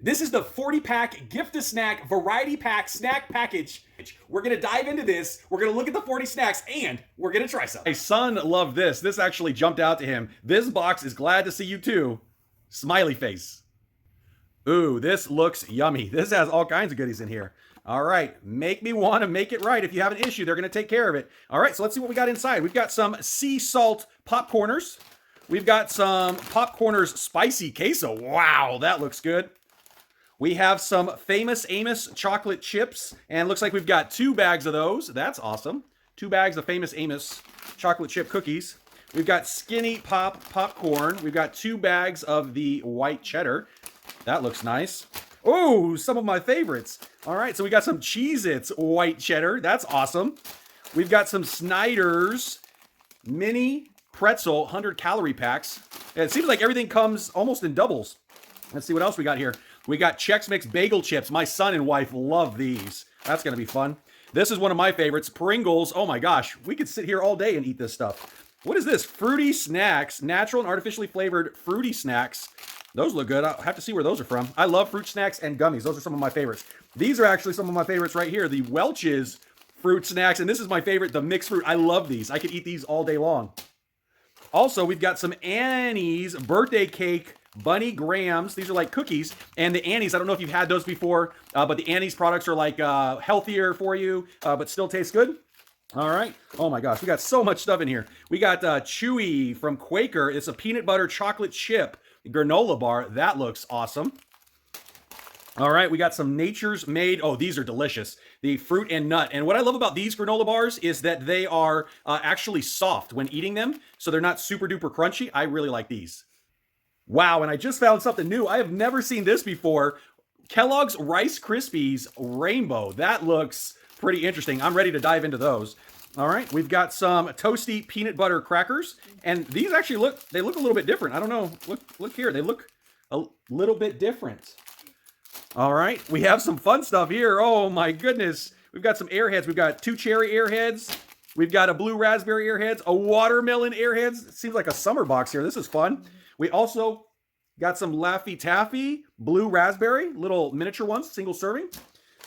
This is the 40-pack gift-to-snack variety pack snack package. We're going to dive into this. We're going to look at the 40 snacks, and we're going to try some. My son loved this. This actually jumped out to him. This box is glad to see you too. Smiley face. Ooh, this looks yummy. This has all kinds of goodies in here. All right, make me want to make it right. If you have an issue, they're going to take care of it. All right, so let's see what we got inside. We've got some sea salt popcorners. We've got some popcorners spicy queso. Wow, that looks good. We have some Famous Amos chocolate chips, and looks like we've got 2 bags of those. That's awesome. 2 bags of Famous Amos chocolate chip cookies. We've got Skinny Pop popcorn. We've got 2 bags of the white cheddar. That looks nice. Oh, some of my favorites. All right, so we got some Cheez-Its white cheddar. That's awesome. We've got some Snyder's mini pretzel 100-calorie packs. And it seems like everything comes almost in doubles. Let's see what else we got here. We got Chex Mix bagel chips. My son and wife love these. That's going to be fun. This is one of my favorites, Pringles. Oh my gosh, we could sit here all day and eat this stuff. What is this? Fruity snacks, natural and artificially flavored fruity snacks. Those look good. I'll have to see where those are from. I love fruit snacks and gummies. Those are some of my favorites. These are actually some of my favorites right here. The Welch's fruit snacks. And this is my favorite, the mixed fruit. I love these. I could eat these all day long. Also, we've got some Annie's birthday cake bunny grams. These are like cookies. And the Annie's, I don't know if you've had those before, but the Annie's products are like healthier for you, but still taste good. All right. Oh my gosh, we got so much stuff in here. We got Chewy from Quaker. It's a peanut butter chocolate chip granola bar. That looks awesome. All right, we got some Nature's Made. Oh, these are delicious. The fruit and nut. And what I love about these granola bars is that they are actually soft when eating them. So they're not super duper crunchy. I really like these. Wow, and I just found something new. I have never seen this before. Kellogg's Rice Krispies Rainbow. That looks pretty interesting. I'm ready to dive into those. All right, we've got some toasty peanut butter crackers, and these actually look a little bit different. I don't know. Look here. They look a little bit different. All right, we have some fun stuff here. Oh my goodness. We've got some airheads. We've got 2 cherry airheads. We've got a blue raspberry airheads, a watermelon airheads. It seems like a summer box here. This is fun. We also got some Laffy Taffy, blue raspberry, little miniature ones, single serving.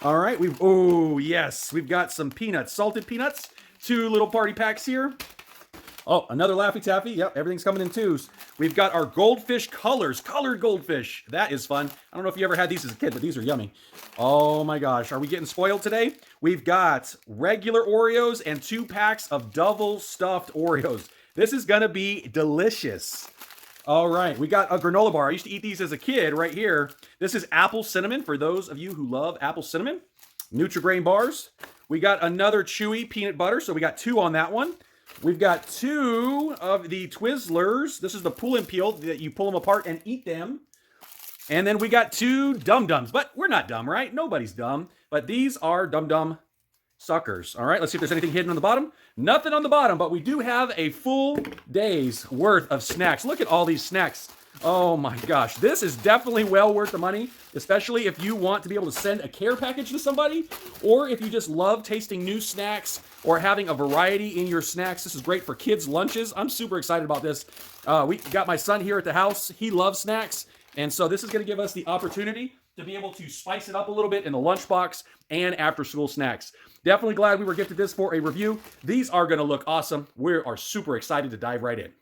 All right, oh yes, we've got some peanuts, salted peanuts, 2 little party packs here. Oh, another Laffy Taffy. Yep, everything's coming in 2s. We've got our Goldfish colors, colored Goldfish. That is fun. I don't know if you ever had these as a kid, but these are yummy. Oh my gosh, are we getting spoiled today? We've got regular Oreos and 2 packs of double stuffed Oreos. This is gonna be delicious. All right, we got a granola bar. I used to eat these as a kid right here. This is apple cinnamon for those of you who love apple cinnamon. Nutri-Grain bars. We got another Chewy peanut butter, so we got 2 on that one. We've got 2 of the Twizzlers. This is the pull and peel that you pull them apart and eat them. And then we got 2 Dum-Dums, but we're not dumb, right? Nobody's dumb, but these are Dum-Dum suckers. All right, let's see if there's anything hidden on the bottom. Nothing on the bottom, but we do have a full day's worth of snacks. Look at all these snacks. Oh my gosh, this is definitely well worth the money, especially if you want to be able to send a care package to somebody, or if you just love tasting new snacks or having a variety in your snacks. This is great for kids' lunches. I'm super excited about this. We got my son here at the house. He loves snacks, and so this is going to give us the opportunity to be able to spice it up a little bit in the lunchbox and after-school snacks. Definitely glad we were gifted this for a review. These are going to look awesome. We are super excited to dive right in.